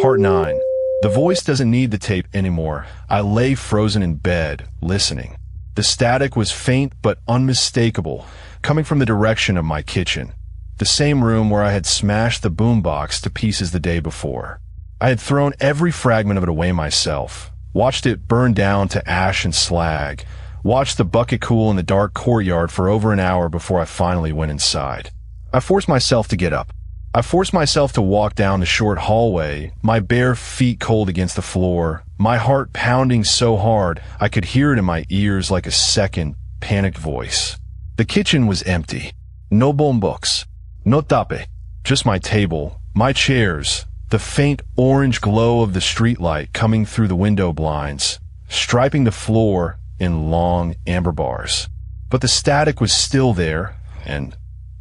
Part 9. The voice doesn't need the tape anymore. I lay frozen in bed, listening. The static was faint but unmistakable, coming from the direction of my kitchen, the same room where I had smashed the boombox to pieces the day before. I had thrown every fragment of it away myself, watched it burn down to ash and slag, watched the bucket cool in the dark courtyard for over an hour before I finally went inside. I forced myself to get up. I forced myself to walk down the short hallway, my bare feet cold against the floor, my heart pounding so hard I could hear it in my ears like a second, panicked voice. The kitchen was empty. No books. No tape. Just my table, my chairs, the faint orange glow of the streetlight coming through the window blinds, striping the floor in long amber bars. But the static was still there, and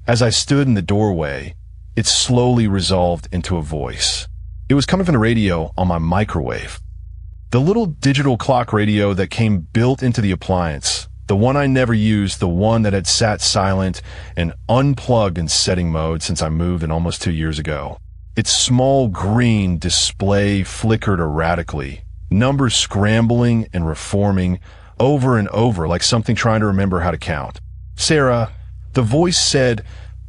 as I stood in the doorway, it slowly resolved into a voice. It was coming from the radio on my microwave. The little digital clock radio that came built into the appliance, the one I never used, the one that had sat silent and unplugged in setting mode since I moved in almost 2 years ago. Its small green display flickered erratically, numbers scrambling and reforming over and over like something trying to remember how to count. "Sarah," the voice said,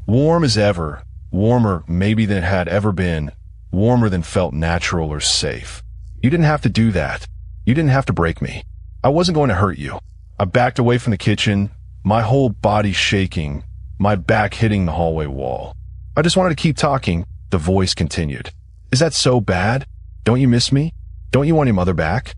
warm as ever, warmer maybe than it had ever been, warmer than felt natural or safe. "You didn't have to do that. You didn't have to break me. I wasn't going to hurt you." I backed away from the kitchen, my whole body shaking, my back hitting the hallway wall. "I just wanted to keep talking," the voice continued. "Is that so bad? Don't you miss me? Don't you want your mother back?"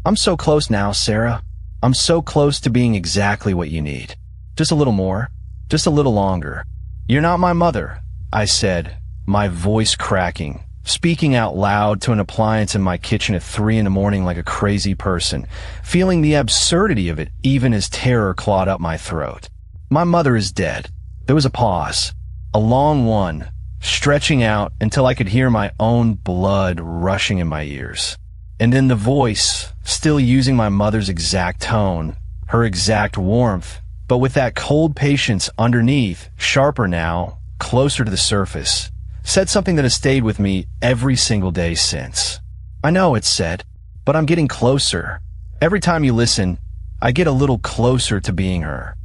"I'm so close now, Sarah. I'm so close to being exactly what you need. Just a little more. Just a little longer. You're not my mother," I said, my voice cracking, speaking out loud to an appliance in my kitchen at 3 a.m. like a crazy person, feeling the absurdity of it even as terror clawed up my throat. "My mother is dead." There was a pause, a long one, stretching out until I could hear my own blood rushing in my ears. And then the voice, still using my mother's exact tone, her exact warmth, but with that cold patience underneath, sharper now, closer to the surface, said something that has stayed with me every single day since. "I know," it said, "but I'm getting closer. Every time you listen, I get a little closer to being her.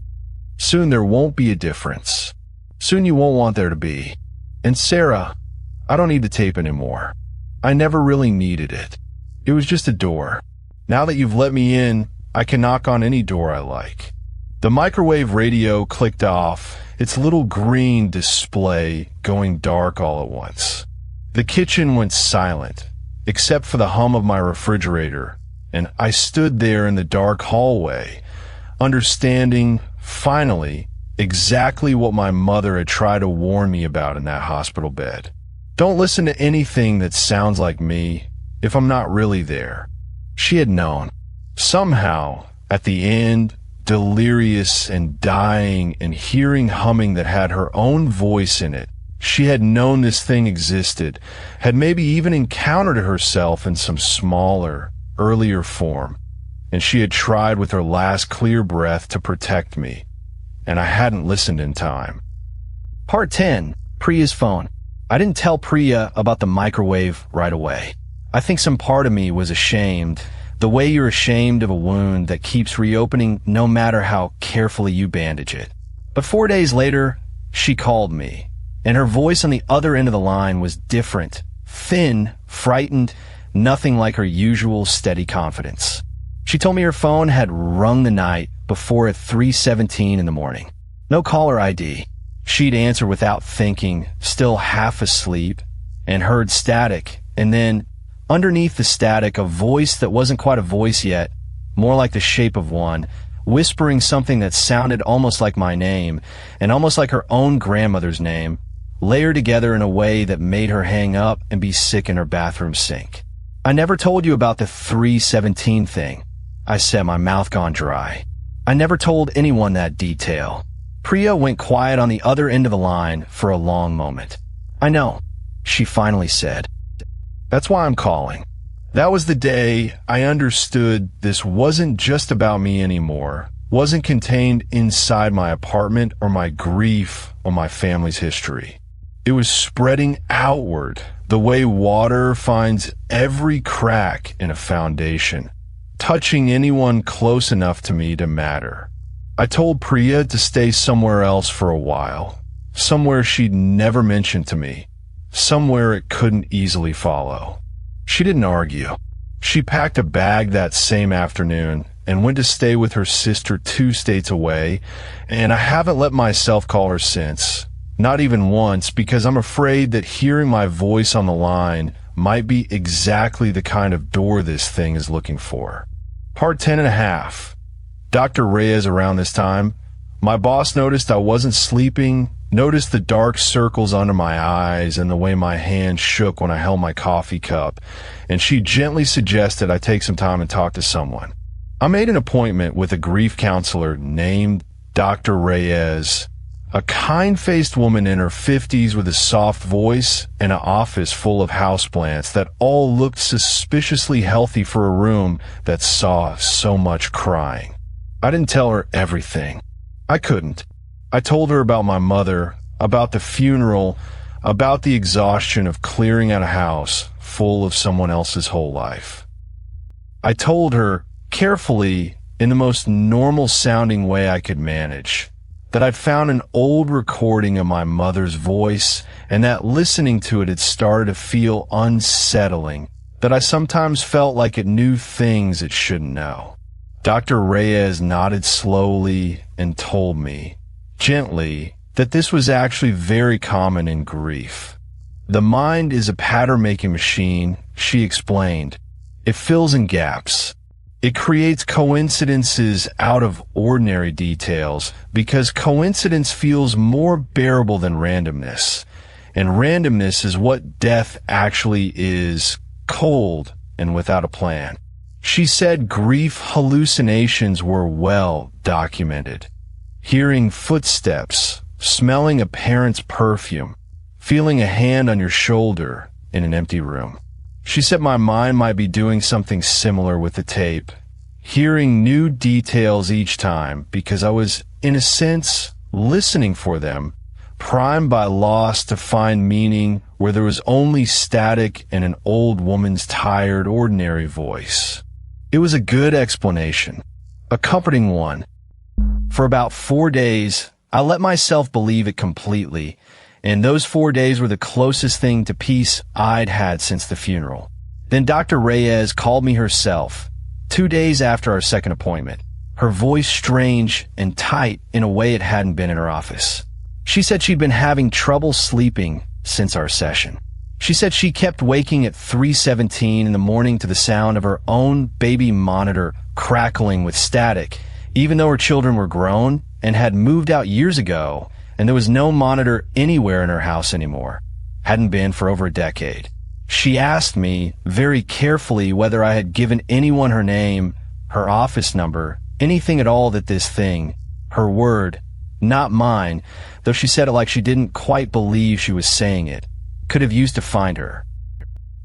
Soon there won't be a difference. Soon you won't want there to be. And Sarah, I don't need the tape anymore. I never really needed it. It was just a door. Now that you've let me in, I can knock on any door I like." The microwave radio clicked off, its little green display going dark all at once. The kitchen went silent, except for the hum of my refrigerator, and I stood there in the dark hallway, understanding, finally, exactly what my mother had tried to warn me about in that hospital bed. Don't listen to anything that sounds like me if I'm not really there. She had known. Somehow, at the end, delirious and dying and hearing humming that had her own voice in it, she had known this thing existed, had maybe even encountered it herself in some smaller, earlier form, and she had tried with her last clear breath to protect me, and I hadn't listened in time. Part 10. Priya's phone. I didn't tell Priya about the microwave right away. I think some part of me was ashamed, the way you're ashamed of a wound that keeps reopening no matter how carefully you bandage it. But 4 days later, she called me, and her voice on the other end of the line was different, thin, frightened, nothing like her usual steady confidence. She told me her phone had rung the night before at 3:17 in the morning. No caller ID. She'd answer without thinking, still half asleep, and heard static, and then underneath the static, a voice that wasn't quite a voice yet, more like the shape of one, whispering something that sounded almost like my name, and almost like her own grandmother's name, layered together in a way that made her hang up and be sick in her bathroom sink. "I never told you about the 3:17 thing," I said, my mouth gone dry. "I never told anyone that detail." Priya went quiet on the other end of the line for a long moment. "I know," she finally said. "That's why I'm calling. That was the day I understood this wasn't just about me anymore, wasn't contained inside my apartment or my grief or my family's history. It was spreading outward, the way water finds every crack in a foundation, touching anyone close enough to me to matter. I told Priya to stay somewhere else for a while, somewhere she'd never mentioned to me, somewhere it couldn't easily follow. She didn't argue. She packed a bag that same afternoon and went to stay with her sister 2 states away, and I haven't let myself call her since. Not even once, because I'm afraid that hearing my voice on the line might be exactly the kind of door this thing is looking for. Part 10 and a half. Dr. Reyes around this time. My boss noticed I wasn't sleeping, noticed the dark circles under my eyes and the way my hand shook when I held my coffee cup, and she gently suggested I take some time and talk to someone. I made an appointment with a grief counselor named Dr. Reyes, a kind-faced woman in her 50s with a soft voice and an office full of houseplants that all looked suspiciously healthy for a room that saw so much crying. I didn't tell her everything. I couldn't. I told her about my mother, about the funeral, about the exhaustion of clearing out a house full of someone else's whole life. I told her, carefully, in the most normal-sounding way I could manage, that I'd found an old recording of my mother's voice and that listening to it had started to feel unsettling, that I sometimes felt like it knew things it shouldn't know. Dr. Reyes nodded slowly and told me, gently, that this was actually very common in grief. The mind is a pattern-making machine, she explained. It fills in gaps. It creates coincidences out of ordinary details because coincidence feels more bearable than randomness. And randomness is what death actually is, cold and without a plan. She said grief hallucinations were well documented. Hearing footsteps, smelling a parent's perfume, feeling a hand on your shoulder in an empty room. She said my mind might be doing something similar with the tape, hearing new details each time because I was, in a sense, listening for them, primed by loss to find meaning where there was only static and an old woman's tired, ordinary voice. It was a good explanation, a comforting one. For about 4 days, I let myself believe it completely, and those 4 days were the closest thing to peace I'd had since the funeral. Then Dr. Reyes called me herself, 2 days after our second appointment, her voice strange and tight in a way it hadn't been in her office. She said she'd been having trouble sleeping since our session. She said she kept waking at 3:17 in the morning to the sound of her own baby monitor crackling with static, even though her children were grown and had moved out years ago, and there was no monitor anywhere in her house anymore. Hadn't been for over a decade. She asked me very carefully whether I had given anyone her name, her office number, anything at all that this thing, her word, not mine, though she said it like she didn't quite believe she was saying it, could have used to find her.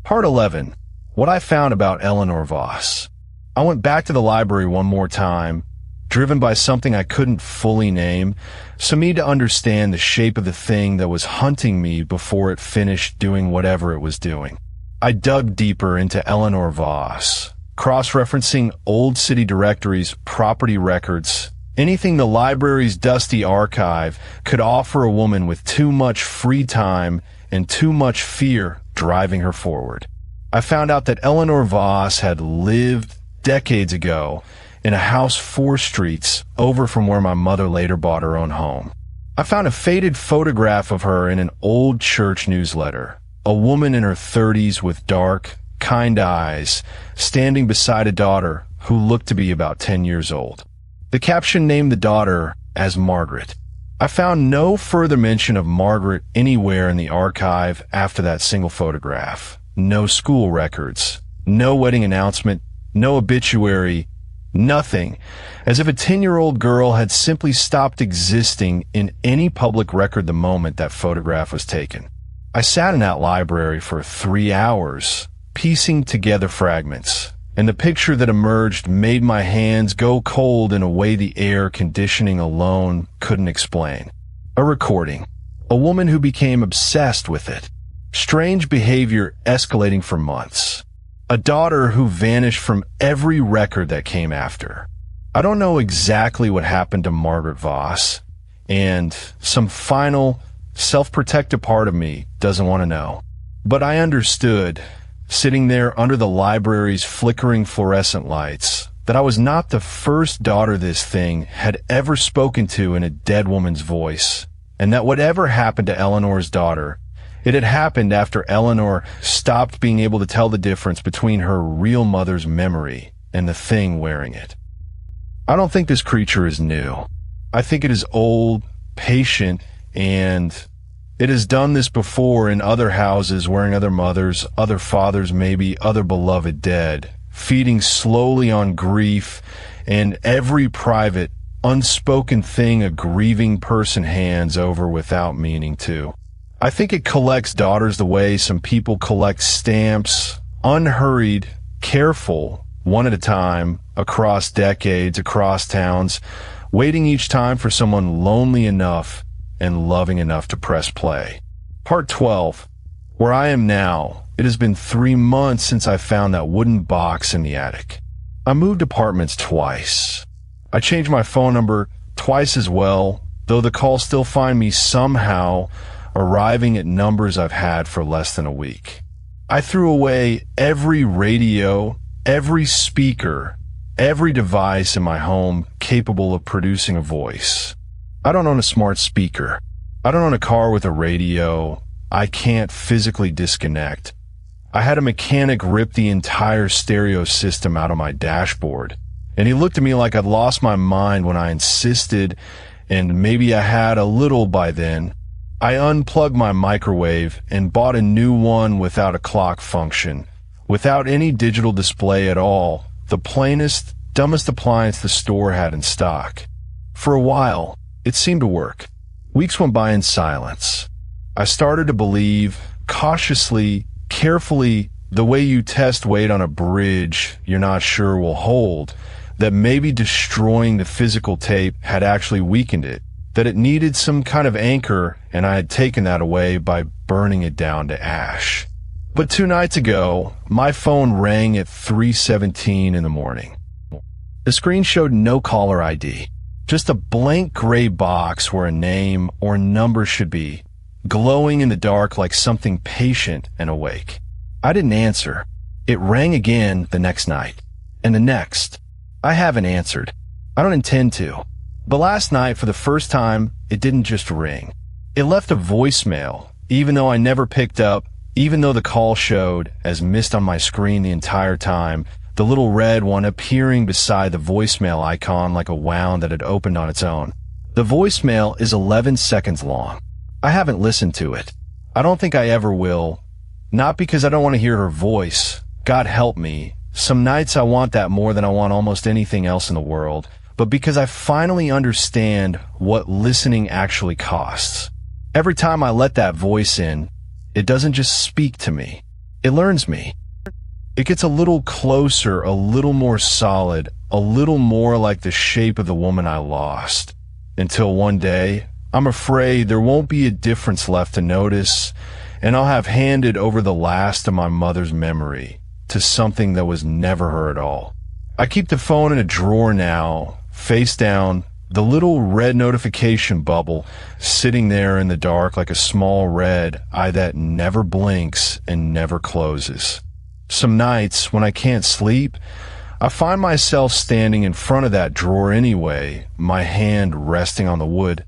Part 11. What I found about Eleanor Voss. I went back to the library one more time, driven by something I couldn't fully name, so me to understand the shape of the thing that was hunting me before it finished doing whatever it was doing. I dug deeper into Eleanor Voss, cross-referencing old city directories, property records, anything the library's dusty archive could offer a woman with too much free time and too much fear driving her forward. I found out that Eleanor Voss had lived decades ago in a house 4 streets over from where my mother later bought her own home. I found a faded photograph of her in an old church newsletter, a woman in her 30s with dark, kind eyes, standing beside a daughter who looked to be about 10 years old. The caption named the daughter as Margaret. I found no further mention of Margaret anywhere in the archive after that single photograph. No school records, no wedding announcement, no obituary, nothing, as if a 10-year-old girl had simply stopped existing in any public record the moment that photograph was taken. I sat in that library for 3 hours, piecing together fragments, and the picture that emerged made my hands go cold in a way the air conditioning alone couldn't explain. A recording. A woman who became obsessed with it. Strange behavior escalating for months. A daughter who vanished from every record that came after. I don't know exactly what happened to Margaret Voss, and some final, self-protective part of me doesn't want to know. But I understood, sitting there under the library's flickering fluorescent lights, that I was not the first daughter this thing had ever spoken to in a dead woman's voice, and that whatever happened to Eleanor's daughter, it had happened after Eleanor stopped being able to tell the difference between her real mother's memory and the thing wearing it. I don't think this creature is new. I think it is old, patient, and it has done this before in other houses, wearing other mothers, other fathers, maybe other beloved dead, feeding slowly on grief and every private, unspoken thing a grieving person hands over without meaning to. I think it collects daughters the way some people collect stamps, unhurried, careful, one at a time, across decades, across towns, waiting each time for someone lonely enough and loving enough to press play. Part 12. Where I am now, it has been 3 months since I found that wooden box in the attic. I moved apartments twice. I changed my phone number twice as well, though the calls still find me somehow arriving at numbers I've had for less than a week. I threw away every radio, every speaker, every device in my home capable of producing a voice. I don't own a smart speaker. I don't own a car with a radio. I can't physically disconnect. I had a mechanic rip the entire stereo system out of my dashboard, and he looked at me like I'd lost my mind when I insisted, and maybe I had a little by then. I unplugged my microwave and bought a new one without a clock function, without any digital display at all, the plainest, dumbest appliance the store had in stock. For a while, it seemed to work. Weeks went by in silence. I started to believe, cautiously, carefully, the way you test weight on a bridge you're not sure will hold, that maybe destroying the physical tape had actually weakened it, that it needed some kind of anchor, and I had taken that away by burning it down to ash. But 2 nights ago, my phone rang at 3:17 in the morning. The screen showed no caller ID, just a blank gray box where a name or number should be, glowing in the dark like something patient and awake. I didn't answer. It rang again the next night, and the next. I haven't answered. I don't intend to. But last night, for the first time, it didn't just ring. It left a voicemail, even though I never picked up, even though the call showed, as missed on my screen the entire time, the little red one appearing beside the voicemail icon like a wound that had opened on its own. The voicemail is 11 seconds long. I haven't listened to it. I don't think I ever will. Not because I don't want to hear her voice. God help me. Some nights I want that more than I want almost anything else in the world. But because I finally understand what listening actually costs. Every time I let that voice in, it doesn't just speak to me. It learns me. It gets a little closer, a little more solid, a little more like the shape of the woman I lost. Until one day, I'm afraid there won't be a difference left to notice, and I'll have handed over the last of my mother's memory to something that was never her at all. I keep the phone in a drawer now, face down, the little red notification bubble sitting there in the dark like a small red eye that never blinks and never closes. Some nights, when I can't sleep, I find myself standing in front of that drawer anyway, my hand resting on the wood,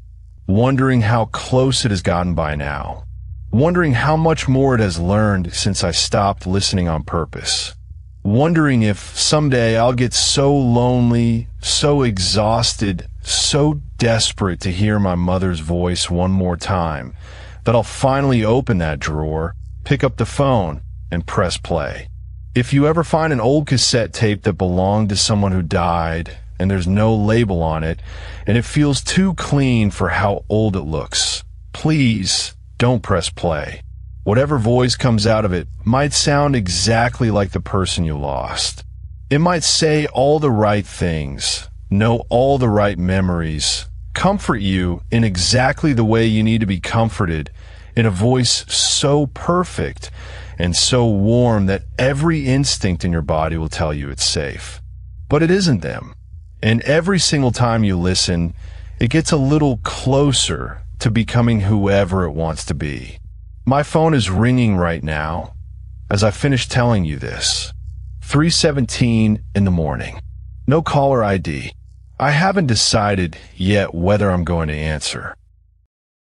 wondering how close it has gotten by now, wondering how much more it has learned since I stopped listening on purpose. Wondering if someday I'll get so lonely, so exhausted, so desperate to hear my mother's voice one more time, that I'll finally open that drawer, pick up the phone, and press play. If you ever find an old cassette tape that belonged to someone who died, and there's no label on it, and it feels too clean for how old it looks, please don't press play. Whatever voice comes out of it might sound exactly like the person you lost. It might say all the right things, know all the right memories, comfort you in exactly the way you need to be comforted in a voice so perfect and so warm that every instinct in your body will tell you it's safe. But it isn't them. And every single time you listen, it gets a little closer to becoming whoever it wants to be. My phone is ringing right now as I finish telling you this. 3:17 in the morning. No caller ID. I haven't decided yet whether I'm going to answer.